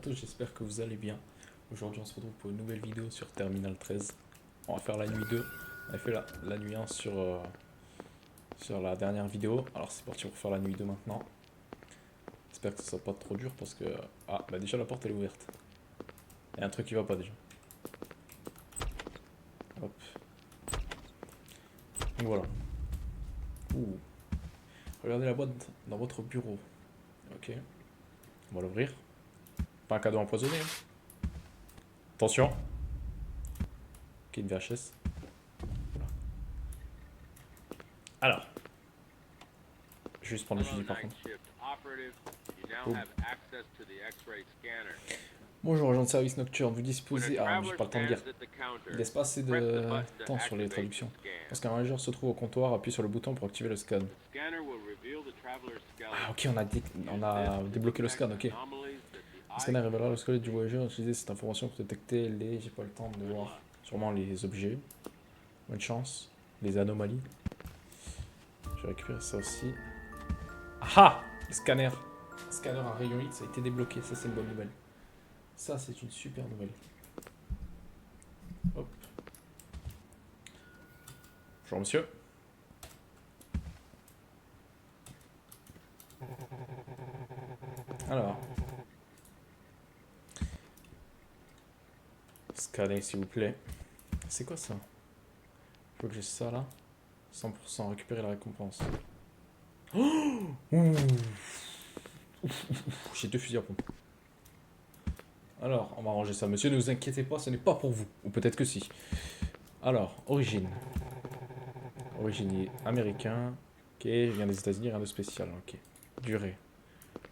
tous, j'espère que vous allez bien. Aujourd'hui on se retrouve pour une nouvelle vidéo sur Terminal 13. On va faire la nuit 2. On a fait la nuit 1 sur la dernière vidéo. Alors c'est parti pour faire la nuit 2 maintenant. J'espère que ce sera pas trop dur parce que... Ah bah déjà la porte elle est ouverte. Il y a un truc qui va pas déjà. Hop. Donc voilà. Ouh. Regardez la boîte dans votre bureau. Ok. On va l'ouvrir. Pas un cadeau empoisonné. Hein. Attention. Ok, une VHS. Alors. Je vais juste prendre le fusil par contre. Boum. Bonjour agent de service nocturne, vous disposez... Ah j'ai pas le temps de lire. Il laisse pas assez de temps sur les traductions. Lorsqu'un voyageur se trouve au comptoir, appuyez sur le bouton pour activer le scan. Ah ok, on a débloqué le scan, ok. Le scanner révélera le squelette du voyageur. Utilisez cette information pour détecter les... J'ai pas le temps de voir. Sûrement les objets. Bonne chance. Les anomalies. Je vais récupérer ça aussi. Ah! Le scanner. Le scanner à rayon X a été débloqué. Ça, c'est une bonne nouvelle. Ça, c'est une super nouvelle. Hop. Bonjour, monsieur. Alors. Scanner, s'il vous plaît. C'est quoi ça? Je vois que j'ai ça là. 100%. Récupérer la récompense. Oh! Ouh. J'ai 2 fusils à pompe. Alors, on va ranger ça. Monsieur, ne vous inquiétez pas, ce n'est pas pour vous. Ou peut-être que si. Alors, origine. Origine américain. Ok, il vient des États-Unis, rien de spécial. Ok. Durée.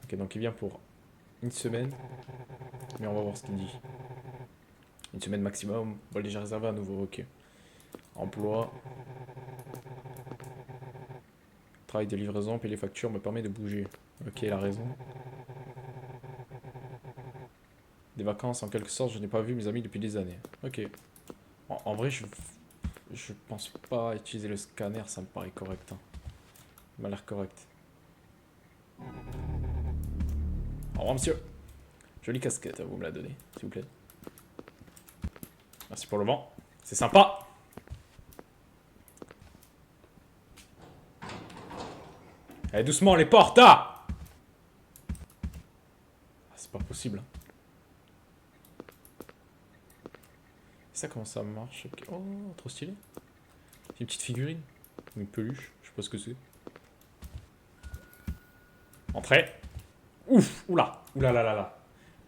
Ok, donc il vient pour une semaine. Mais on va voir ce qu'il dit. Une semaine maximum. Vol déjà réservé à nouveau. Ok. Emploi. Travail de livraison, payer les factures me permet de bouger. Ok, il a raison. Des vacances, en quelque sorte, je n'ai pas vu mes amis depuis des années. Ok. En vrai, je pense pas utiliser le scanner, ça me paraît correct. Hein. Il m'a l'air correct. Au revoir, monsieur. Jolie casquette, vous me la donnez, s'il vous plaît. Merci pour le vent. C'est sympa. Allez, doucement, les portes, ah! C'est pas possible. Hein. Ça, comment ça marche? Okay. Oh, trop stylé. C'est une petite figurine. Une peluche, je sais pas ce que c'est. Entrez. Ouf, oula, oula là là là.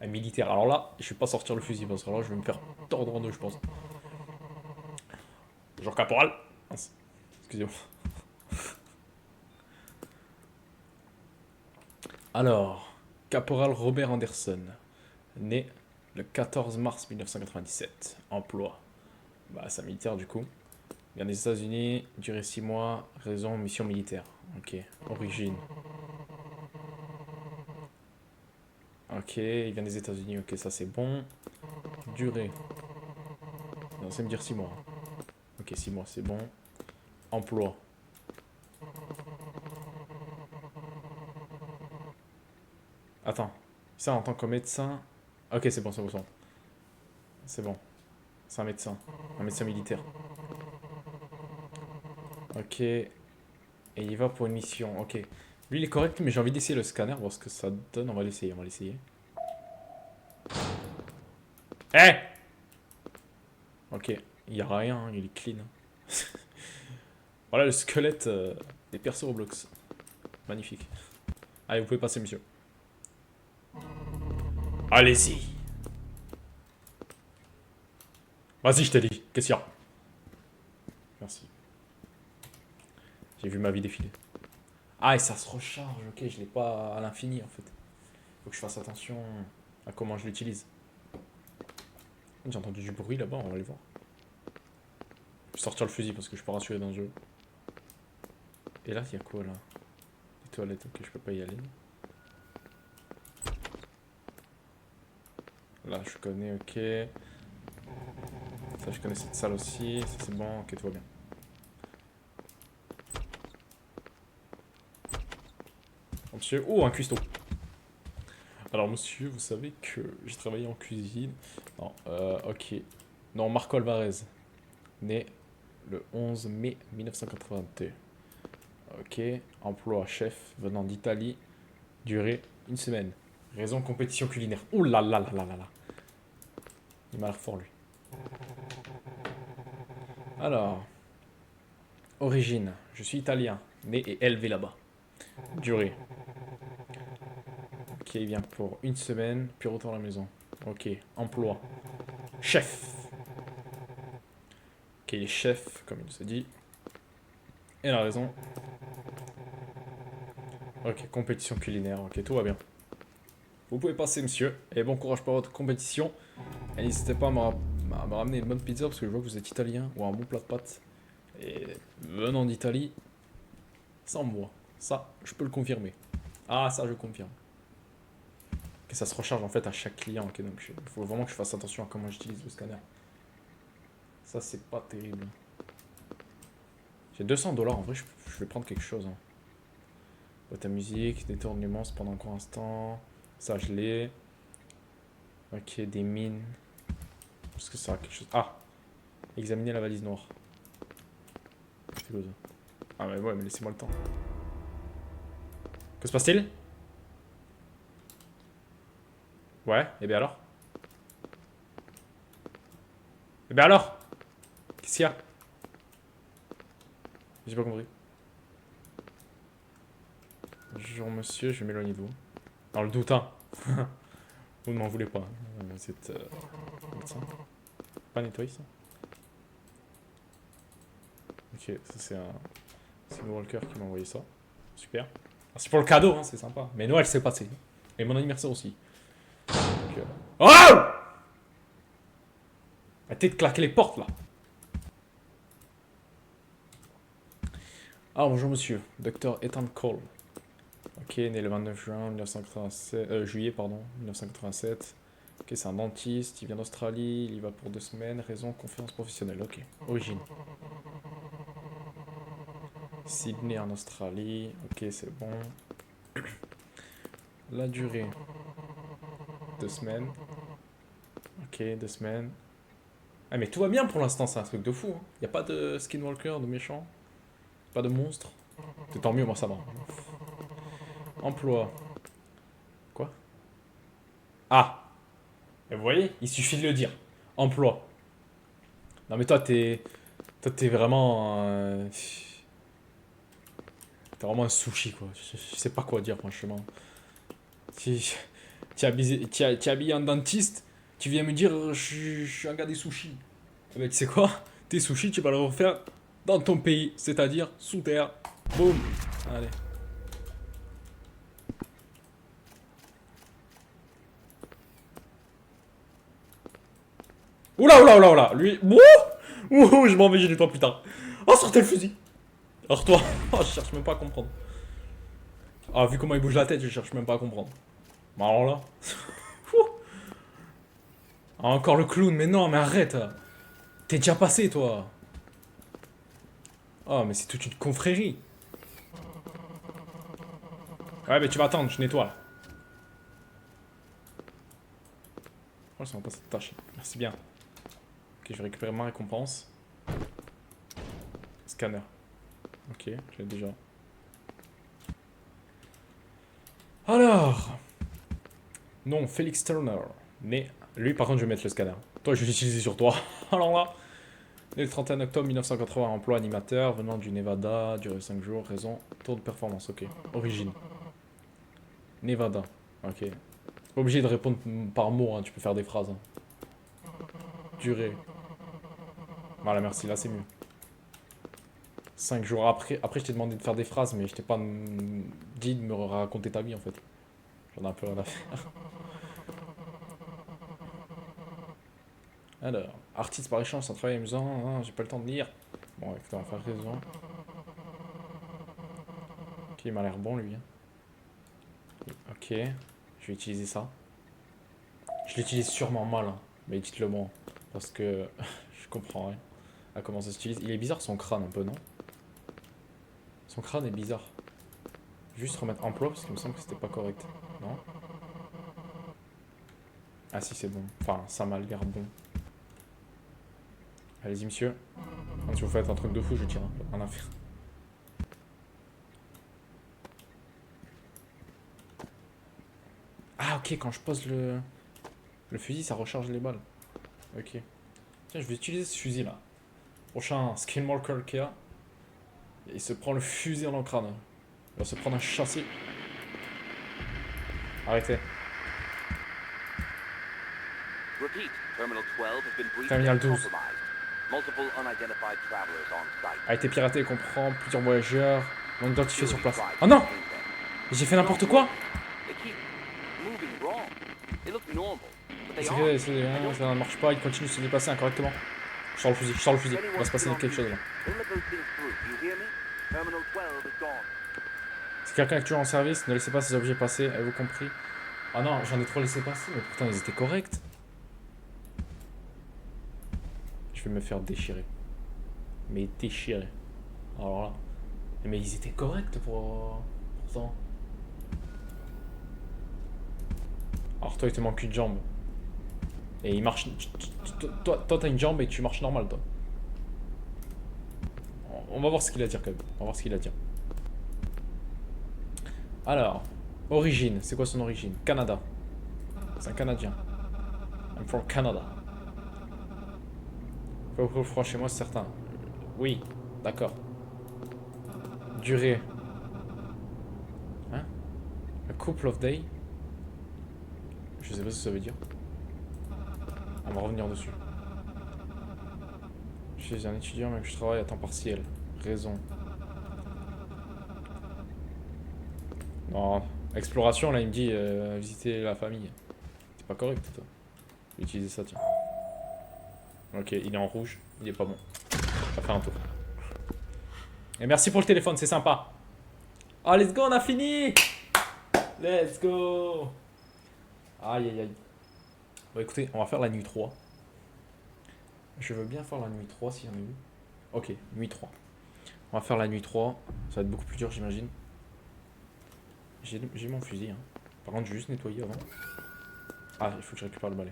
Un militaire. Alors là, je vais pas sortir le fusil parce que là, je vais me faire tordre en deux, je pense. Genre caporal. Excusez-moi. Alors, caporal Robert Anderson, né le 14 mars 1997. Emploi. Bah, c'est un militaire du coup. Vient des États-Unis, durée 6 mois, raison, mission militaire. Ok, origine. Ok, il vient des États-Unis, ok, ça c'est bon. Durée. Non, ça me dire 6 mois. Ok, 6 mois, c'est bon. Emploi. Attends, ça en tant que médecin. Ok, c'est bon, c'est bon. C'est bon. C'est un médecin militaire. Ok. Et il va pour une mission, ok. Lui il est correct, mais j'ai envie d'essayer le scanner, voir ce que ça donne. On va l'essayer, on va l'essayer. Eh hey. Ok, il n'y a rien, hein, il est clean. Voilà le squelette des persos Roblox. Magnifique. Allez, vous pouvez passer, monsieur. Allez-y. Vas-y, je t'ai dit. Qu'est-ce qu'il y a? Merci. J'ai vu ma vie défiler. Ah, et ça se recharge. Ok, je l'ai pas à l'infini, en fait. Faut que je fasse attention à comment je l'utilise. J'ai entendu du bruit là-bas, on va aller voir. Je vais sortir le fusil parce que je suis pas rassuré dans le jeu. Et là, il y a quoi, là? Des toilettes, ok, je peux pas y aller. Là, je connais, ok. Ça, je connais cette salle aussi. Ça, c'est bon, ok, tout va bien. Oh, monsieur. Oh, un cuistot. Alors, monsieur, vous savez que j'ai travaillé en cuisine. Non, ok. Non, Marco Alvarez, né le 11 mai 1982. Ok. Emploi chef venant d'Italie. Durée une semaine. Raison compétition culinaire. Ouh là là là là là là. Il m'a l'air fort, lui. Alors, origine. Je suis italien, né et élevé là-bas. Durée. Ok, il vient pour une semaine, puis retourne à la maison. Ok, emploi. Chef. Ok, il est chef, comme il se dit. Et la raison. Ok, compétition culinaire. Ok, tout va bien. Vous pouvez passer, monsieur. Et bon courage pour votre compétition. Et n'hésitez pas à me ramener une bonne pizza, parce que je vois que vous êtes italien, ou un bon plat de pâtes. Et venant d'Italie, sans moi. Ça, je peux le confirmer. Ah, ça, je confirme. Que ça se recharge en fait à chaque client. Ok, donc il faut vraiment que je fasse attention à comment j'utilise le scanner. Ça, c'est pas terrible. J'ai 200 $ en vrai, je vais prendre quelque chose. Hein. Boîte à musique, détournement pendant court instant. Ça, je l'ai. Ok, des mines. Est-ce que ça a quelque chose. Ah, examiner la valise noire. C'est quoi ça? Ah, mais ouais, mais laissez-moi le temps. Que se passe-t-il? Ouais, et bien alors? Et bien alors? Qu'est-ce qu'il y a? J'ai pas compris. Bonjour monsieur, je vais m'éloigner de vous. Dans le doute, hein. Vous ne m'en voulez pas. Vous êtes médecin. Pas nettoyé ça? Ok, ça c'est un. C'est Walker qui m'a envoyé ça. Super. Merci pour le cadeau, hein, c'est sympa. Mais Noël c'est passé. Et mon anniversaire aussi. Donc, oh! Arrêtez de claquer les portes là. Ah bonjour monsieur, docteur Ethan Cole. Ok, né le 29 juin 1987, juillet pardon, 1987. Ok, c'est un dentiste, il vient d'Australie, il y va pour 2 semaines, raison, confiance professionnelle, ok. Origine. Sydney en Australie, ok c'est bon. La durée. 2 semaines. Ok, 2 semaines. Ah mais tout va bien pour l'instant, c'est un truc de fou. Hein. Y a pas de skinwalker, de méchant, pas de monstre. C'est tant mieux, moi ça va. Emploi. Quoi? Ah! Et vous voyez, il suffit de le dire. Emploi. Non mais toi t'es... Toi t'es vraiment... T'es vraiment un sushi quoi. Je sais pas quoi dire franchement. Tu es habillé en dentiste, tu viens me dire je suis un gars des sushis. Eh ben, tu sais quoi? Tes sushis, tu vas le refaire dans ton pays, c'est-à-dire sous terre. Boum. Allez. Oula, oula, oula, oula. Lui. Ouh, ouh, je m'en vais, je nettoie plus tard. Oh, sortez le fusil. Alors toi, oh, je cherche même pas à comprendre. Ah, vu comment il bouge la tête, je cherche même pas à comprendre. Bah alors là. Ah, encore le clown, mais non, mais arrête. T'es déjà passé, toi. Oh, mais c'est toute une confrérie. Ouais, mais tu vas attendre, je nettoie là. Oh, ça va pas cette tâche. Merci bien. Ok, je vais récupérer ma récompense. Scanner. Ok, je l'ai déjà. Alors. Non, Félix Turner. Mais lui, par contre, je vais mettre le scanner. Toi, je vais l'utiliser sur toi. Alors là. Né le 31 octobre 1980, emploi animateur, venant du Nevada, durée 5 jours, raison, tour de performance, ok. Origine. Nevada, ok. Pas obligé de répondre par mot, hein, tu peux faire des phrases. Hein. Durée. Voilà, merci, là c'est mieux. 5 jours après je t'ai demandé de faire des phrases, mais je t'ai pas dit de me raconter ta vie en fait. J'en ai un peu rien à faire. Alors, artiste par échange, c'est un travail amusant, hein, j'ai pas le temps de lire. Bon, écoute, on va faire raison. Ok, il m'a l'air bon lui. Hein. Ok, je vais utiliser ça. Je l'utilise sûrement mal, hein, mais dites-le moi. Parce que je comprends rien à comment ça s'utilise. Il est bizarre son crâne un peu, non? Son crâne est bizarre. Juste remettre emploi parce qu'il me semble que c'était pas correct. Non? Ah si, c'est bon. Enfin, ça m'a l'air bon. Allez-y, monsieur. Quand si vous faites un truc de fou, je tire. Rien à faire. Ah, ok, quand je pose le fusil, ça recharge les balles. Ok. Tiens, je vais utiliser ce fusil-là. Prochain Skinwalker qu'il y a. Il se prend le fusil dans le crâne. Il va se prendre un châssis. Arrêtez. Terminal 12. A été piraté et comprend plusieurs voyageurs non identifiés sur place. Oh non! J'ai fait n'importe quoi! Ça ne marche pas, il continue de se déplacer incorrectement. Je sors le fusil, je sors le fusil. Il va se passer quelque chose là. Si quelqu'un est actuellement en service, ne laissez pas ces objets passer, avez-vous compris? Ah non, j'en ai trop laissé passer, mais pourtant ils étaient corrects. Je vais me faire déchirer. Mais déchirer. Alors là. Mais ils étaient corrects pourtant. Alors toi il te manque une jambe. Et il marche. Toi t'as une jambe et tu marches normal toi. On va voir ce qu'il a à dire quand même. On va voir ce qu'il a à dire. Alors, origine, c'est quoi son origine? Canada. C'est un Canadien. I'm from Canada. Faut beaucoup froid chez moi, c'est certain. Oui, d'accord. Durée. Hein? A couple of days. Je sais pas ce que ça veut dire. On va revenir dessus. Je suis un étudiant, mais je travaille à temps partiel. Raison. Non, exploration, là, il me dit visiter la famille. C'est pas correct, toi. Je vais utiliser ça, tiens. Ok, il est en rouge. Il est pas bon. On va faire un tour. Et merci pour le téléphone, c'est sympa. Oh, let's go, on a fini! Let's go! Aïe, aïe, aïe. Bon, écoutez, on va faire la nuit 3. Je veux bien faire la nuit 3 s'il y en a eu. Ok, nuit 3. On va faire la nuit 3. Ça va être beaucoup plus dur, j'imagine. J'ai mon fusil. Hein. Par contre, je vais juste nettoyer avant. Ah, il faut que je récupère le balai.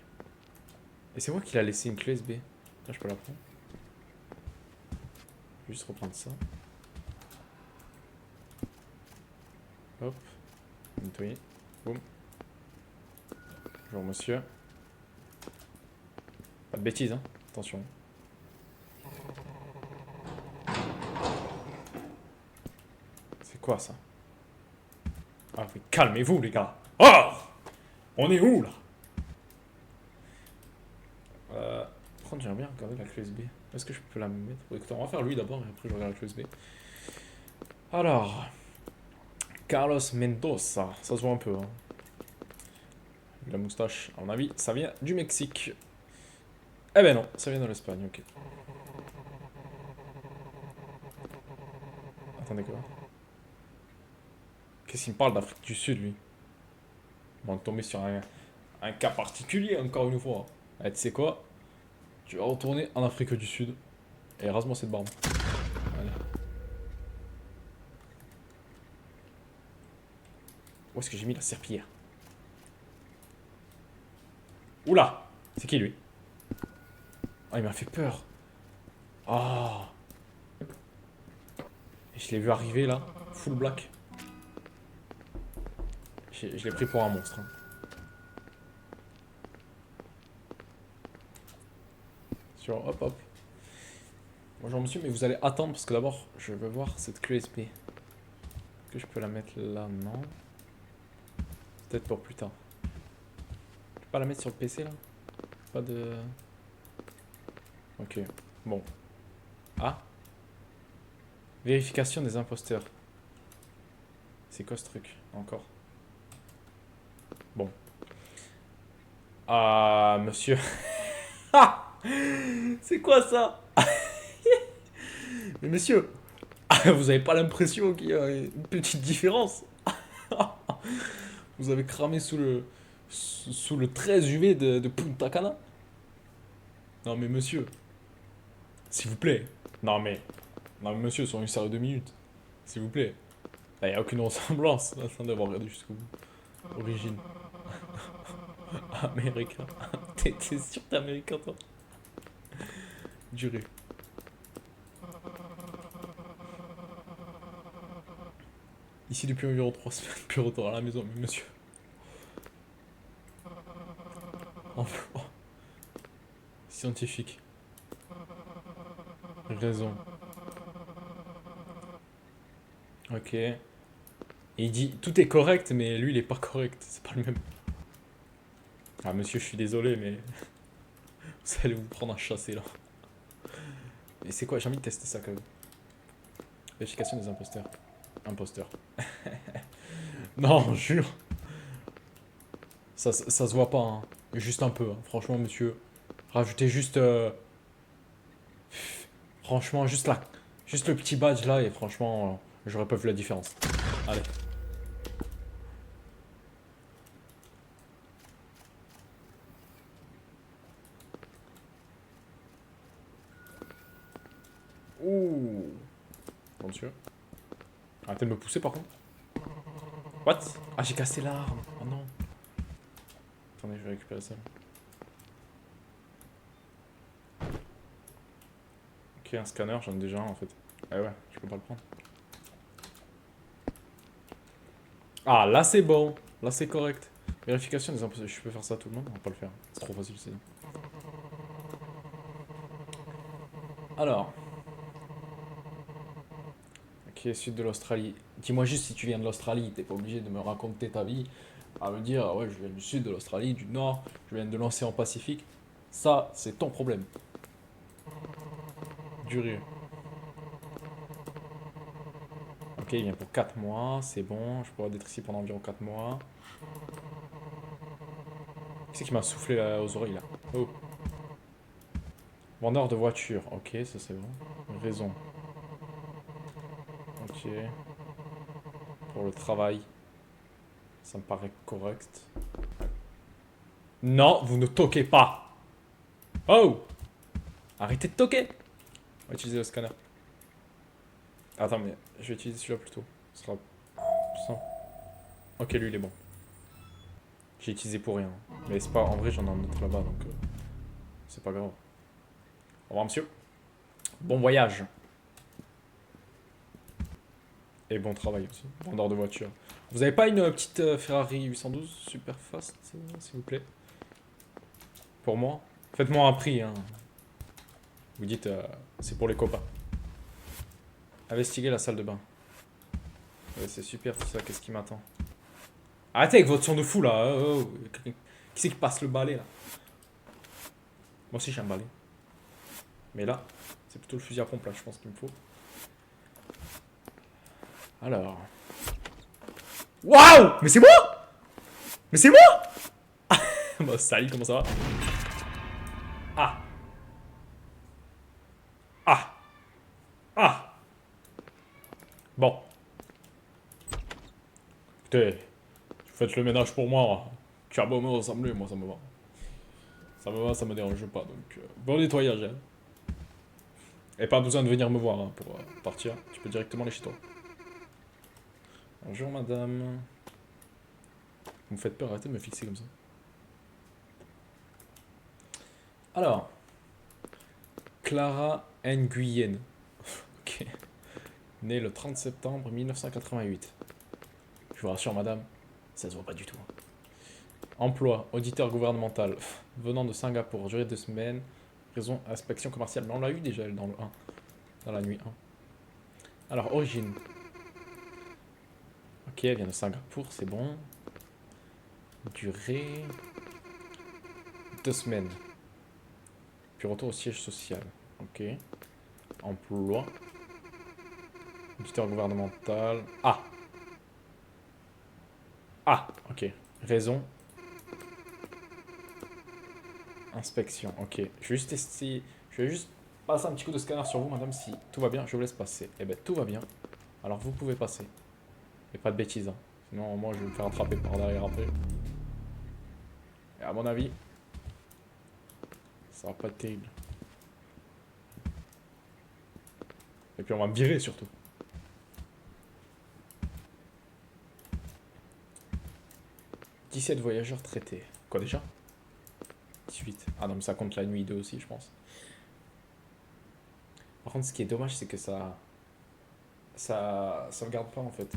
Et c'est moi qui l'a laissé une clé USB. Là, je peux la prendre. Je vais juste reprendre ça. Hop. Nettoyer. Boum. Bonjour, monsieur. Pas de bêtises, hein. Attention. C'est quoi ça? Ah oui, calmez-vous les gars. Oh! On est où là? Par contre, j'aimerais bien regarder la clé USB. Est-ce que je peux la mettre? Écoutez, on va faire lui d'abord et après je regarde la clé USB. Alors. Carlos Mendoza. Ça se voit un peu. Hein. La moustache, à mon avis, ça vient du Mexique. Eh ben non, ça vient de l'Espagne, ok. Attendez quoi? Qu'est-ce qu'il me parle d'Afrique du Sud, lui? On va tomber sur un cas particulier, encore une fois. Eh, tu sais quoi? Tu vas retourner en Afrique du Sud. Et rase-moi cette barbe. Allez. Où est-ce que j'ai mis la serpillière? Oula! C'est qui, lui? Oh, il m'a fait peur. Oh! Je l'ai vu arriver, là. Full black. Je l'ai pris pour un monstre. Hein. Sur, hop, hop. Bonjour monsieur, mais vous allez attendre parce que d'abord, je veux voir cette clé USB. Est-ce que je peux la mettre là? Non. Peut-être pour plus tard. Je peux pas la mettre sur le PC là? Pas de... Ok, bon. Ah. Vérification des imposteurs. C'est quoi ce truc? Encore. Bon. Ah, monsieur. C'est quoi ça? Mais monsieur, vous avez pas l'impression qu'il y a une petite différence? Vous avez cramé sous le 13 UV de Punta Cana? Non mais monsieur, s'il vous plaît. Non mais monsieur, soyons sérieux 2 minutes. S'il vous plaît. Il n'y a aucune ressemblance, sans d'avoir regardé jusqu'au bout. Origine. Américain. T'es sûr que t'es américain, toi? Durée. Ici depuis environ 3 semaines, puis retour à la maison, mais monsieur. Emploi. Scientifique. Raison. Ok. Et il dit tout est correct, mais lui il est pas correct. C'est pas le même. Ah monsieur, je suis désolé, mais vous allez vous prendre un chassé là. Et c'est quoi? J'ai envie de tester ça quand même. Vérification des imposteurs. Imposteur. Non, jure. Ça se voit pas, hein. Juste un peu, hein. Franchement, monsieur. Rajoutez juste. Franchement, juste là. Juste le petit badge là, et franchement, j'aurais pas vu la différence. Allez. Ouh. Bon, monsieur. Arrêtez de me pousser par contre. What? Ah, j'ai cassé l'arme. Oh non. Attendez, je vais récupérer ça. Ok, un scanner, j'en ai déjà un en fait. Ah ouais, je peux pas le prendre. Ah, là c'est bon. Là c'est correct. Vérification des impôts. Je peux faire ça à tout le monde? On va pas le faire. C'est trop facile, c'est. Alors. Ok, sud de l'Australie. Dis-moi juste si tu viens de l'Australie. T'es pas obligé de me raconter ta vie. À me dire, ah ouais, je viens du sud de l'Australie, du nord, je viens de l'océan Pacifique. Ça, c'est ton problème. Durée. Ok, il vient pour 4 mois, c'est bon. Je pourrais être ici pendant environ 4 mois. Qui c'est qui m'a soufflé là, aux oreilles là? Oh. Vendeur de voiture. Ok, ça c'est bon. Raison. Ok. Pour le travail. Ça me paraît correct. Non, vous ne toquez pas. Oh! Arrêtez de toquer. On va utiliser le scanner. Attends, mais je vais utiliser celui-là plutôt. Ce sera plus simple. Ok, lui il est bon. J'ai utilisé pour rien. Mais c'est pas. En vrai, j'en ai un autre là-bas donc. C'est pas grave. Au revoir, monsieur. Bon voyage. Et bon travail aussi. Vendeur de voiture. Vous avez pas une petite Ferrari 812 super fast, s'il vous plaît? Pour moi? Faites-moi un prix, hein. Vous dites, c'est pour les copains. Investiguez la salle de bain. Ouais, c'est super tout ça, qu'est-ce qui m'attend? Arrêtez avec votre son de fou là. Oh, oh. Qui c'est qui passe le balai là? Moi aussi j'ai un balai. Mais là, c'est plutôt le fusil à pompe là, je pense qu'il me faut. Alors. Waouh! Mais c'est moi! Mais c'est moi! Bah salut, comment ça va? Ah! Ah! Ah! Bon. Écoutez, faites le ménage pour moi. Tu as beau me ressembler, moi ça me va. Ça me va, ça me dérange pas. Donc, bon nettoyage. Hein. Et pas besoin de venir me voir hein, pour partir. Tu peux directement aller chez toi. Bonjour madame. Vous me faites peur, arrêtez de me fixer comme ça. Alors. Clara Nguyen. Ok. Née le 30 septembre 1988. Je vous rassure madame, ça se voit pas du tout. Emploi, auditeur gouvernemental. Venant de Singapour, durée 2 semaines. Raison, inspection commerciale. Mais on l'a eu déjà elle, dans le 1. Dans la nuit 1. Alors, origine. Ok, elle vient de Singapour, c'est bon. Durée. 2 semaines. Puis retour au siège social. Ok. Emploi. Auditeur gouvernemental. Ah! Ah! Ok. Raison. Inspection. Ok. Je vais juste tester. Je vais juste passer un petit coup de scanner sur vous, madame, si tout va bien. Je vous laisse passer. Eh ben, tout va bien. Alors, vous pouvez passer. Et pas de bêtises, hein. Sinon, moi, je vais me faire attraper par derrière après. Et à mon avis, ça va pas être terrible. Et puis, on va me virer surtout. « 17 voyageurs traités. Quoi déjà? 18. Ah non, mais ça compte la nuit 2 aussi, je pense. Par contre, ce qui est dommage, c'est que ça sauvegarde pas en fait.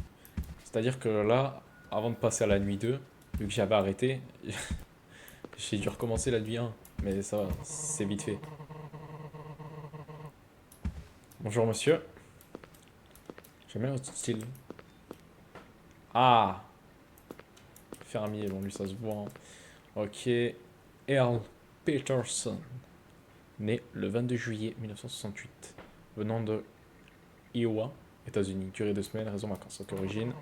C'est-à-dire que là, avant de passer à la nuit 2, vu que j'avais arrêté, j'ai dû recommencer la nuit 1. Mais ça va, c'est vite fait. Bonjour monsieur. J'aime bien votre style. Ah! Fermier, bon lui ça se voit. Hein. Ok. Earl Peterson. Né le 22 juillet 1968. Venant de Iowa, États-Unis. Durée 2 semaines, raison vacances. Ok, origine.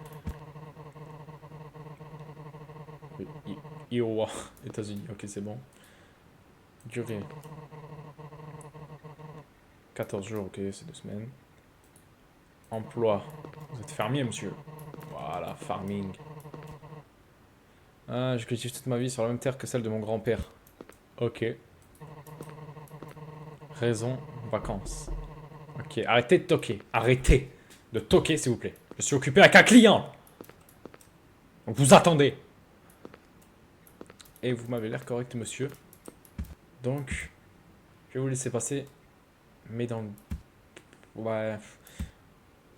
Iowa, États-Unis. Ok, c'est bon. Durée 14 jours, ok, c'est 2 semaines. Emploi. Vous êtes fermier, monsieur. Voilà, farming. Ah, je cultive toute ma vie sur la même terre que celle de mon grand-père. Ok. Raison, vacances. Ok, arrêtez de toquer. Arrêtez de toquer, s'il vous plaît. Je suis occupé avec un client. Donc vous attendez. Et vous m'avez l'air correct, monsieur. Donc, je vais vous laisser passer. Mais dans le... Ouais.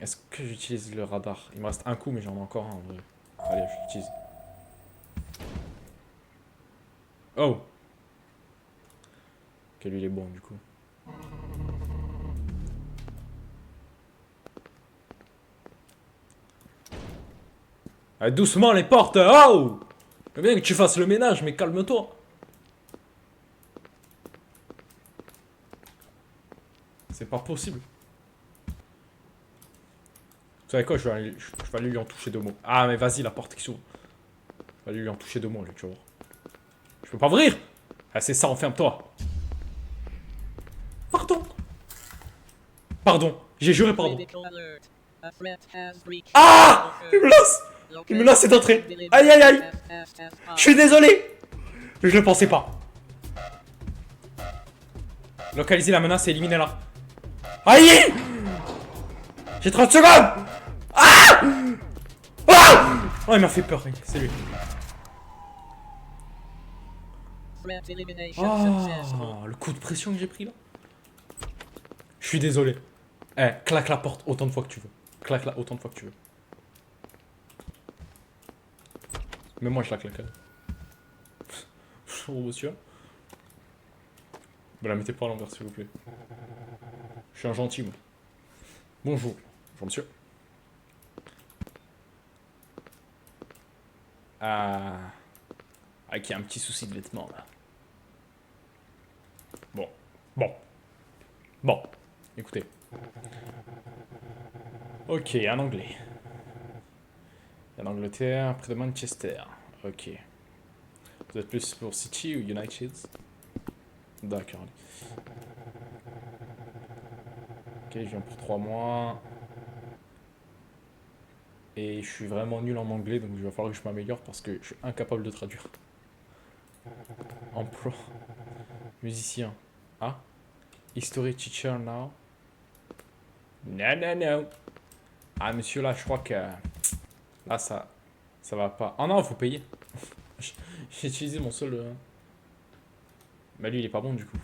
Est-ce que j'utilise le radar? Il me reste un coup, mais j'en ai encore un en vrai. Allez, je l'utilise. Oh! Ok, lui il est bon du coup. Ah, doucement les portes! Oh! Je veux bien que tu fasses le ménage, mais calme-toi. C'est pas possible. Vous savez quoi, je vais aller lui en toucher 2 mots. Ah, mais vas-y, la porte qui s'ouvre. Je vais aller lui en toucher 2 mots, lui, tu vois. Je peux pas ouvrir! Ah, c'est ça, enferme-toi. Pardon! Pardon, j'ai juré pardon. Ah! Il me laisse! Il me laisse d'entrer. Aïe aïe aïe! Je suis désolé! Je le pensais pas. Localiser la menace et éliminer-la. Aïe! J'ai 30 secondes! Ah! Ah! Oh, il m'a fait peur, c'est lui. Oh, le coup de pression que j'ai pris là. Je suis désolé. Eh, claque la porte autant de fois que tu veux. Claque-la autant de fois que tu veux. Mais moi je la claque. Bonjour monsieur. Me la mettez pas à l'envers s'il vous plaît. Je suis un gentil moi. Bonjour. Bonjour monsieur. Ah. Ah, qui a un petit souci de vêtements là. Bon. Bon. Bon. Écoutez. Ok, un anglais. En Angleterre, près de Manchester. Ok. Vous êtes plus pour City ou United? D'accord. Ok, je viens pour 3 mois. Et je suis vraiment nul en anglais, donc il va falloir que je m'améliore parce que je suis incapable de traduire. Emploi. Musicien. Ah. History teacher now. Non, non, non. Ah, monsieur, là, je crois que... Là, ça va pas. Ah non, faut payer. J'ai utilisé mon seul... Bah lui, il est pas bon, du coup.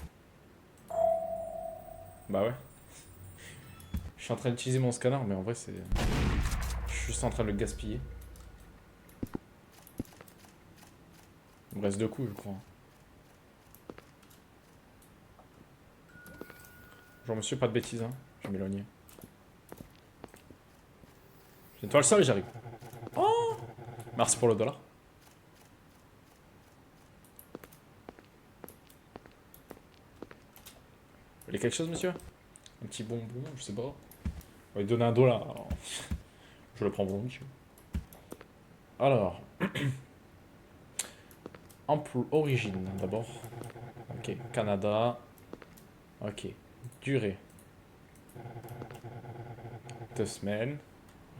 Bah ouais. Je suis en train d'utiliser mon scanner, mais en vrai, c'est... Je suis juste en train de le gaspiller. Il me reste 2 coups, je crois. Genre, monsieur, pas de bêtises, hein. Je vais m'éloigner. J'ai une toile seule et j'arrive. Oh! Merci pour le dollar. Vous voulez quelque chose, monsieur? Un petit bonbon, je sais pas. On va lui donner 1 $. Alors, je le prends volontiers. Alors. Ampoule origine, d'abord. Ok, Canada. Ok. Durée. 2 semaines.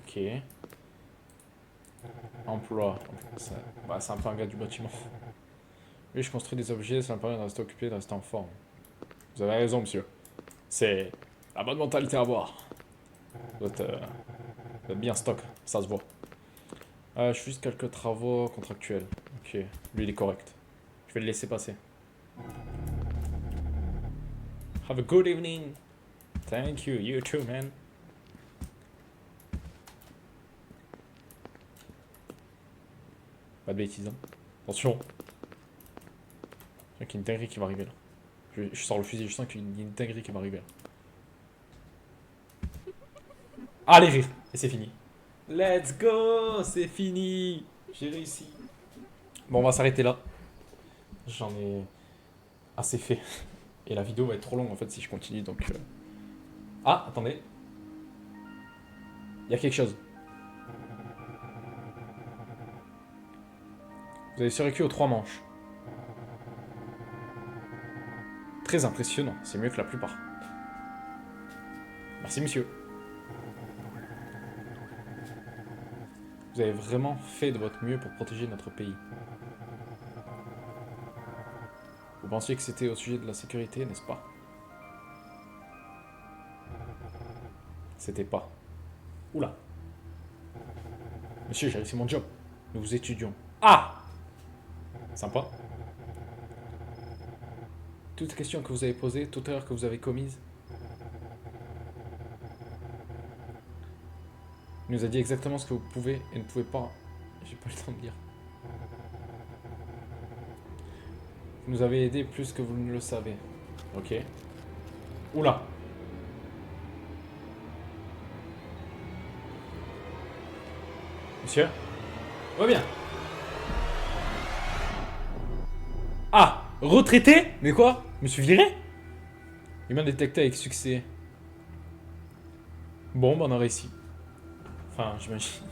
Ok. Emploi. Bah, c'est un peu un gars du bâtiment. Oui, je construis des objets, ça me permet de rester occupé, de rester en forme. Vous avez raison, monsieur. C'est la bonne mentalité à avoir. Vous êtes bien stock, ça se voit. Je fais juste quelques travaux contractuels. Ok, lui il est correct. Je vais le laisser passer. Have a good evening. Thank you, you too, man. Pas de bêtises, hein. Attention. Je sens qu'il y a une dinguerie qui va arriver là. Je sors le fusil, je sens qu'il y a une dinguerie qui va arriver là. Allez, rire. Et c'est fini. Let's go. C'est fini. J'ai réussi. Bon, on va s'arrêter là. J'en ai assez fait. Et la vidéo va être trop longue en fait si je continue donc... Ah, attendez. Il y a quelque chose. Vous avez survécu aux 3 manches. Très impressionnant, c'est mieux que la plupart. Merci monsieur. Vous avez vraiment fait de votre mieux pour protéger notre pays. Vous pensiez que c'était au sujet de la sécurité, n'est-ce pas? C'était pas. Oula. Monsieur, j'ai réussi mon job. Nous vous étudions. Ah! Sympa. Toute question que vous avez posée, toute erreur que vous avez commise. Il nous a dit exactement ce que vous pouvez et ne pouvez pas. J'ai pas le temps de dire. Vous nous avez aidé plus que vous ne le savez. Ok. Oula. Monsieur? Va bien. Ah! Retraité? Mais quoi? Je me suis viré? Humain détecté avec succès. Bon, bah on a réussi. Enfin, j'imagine.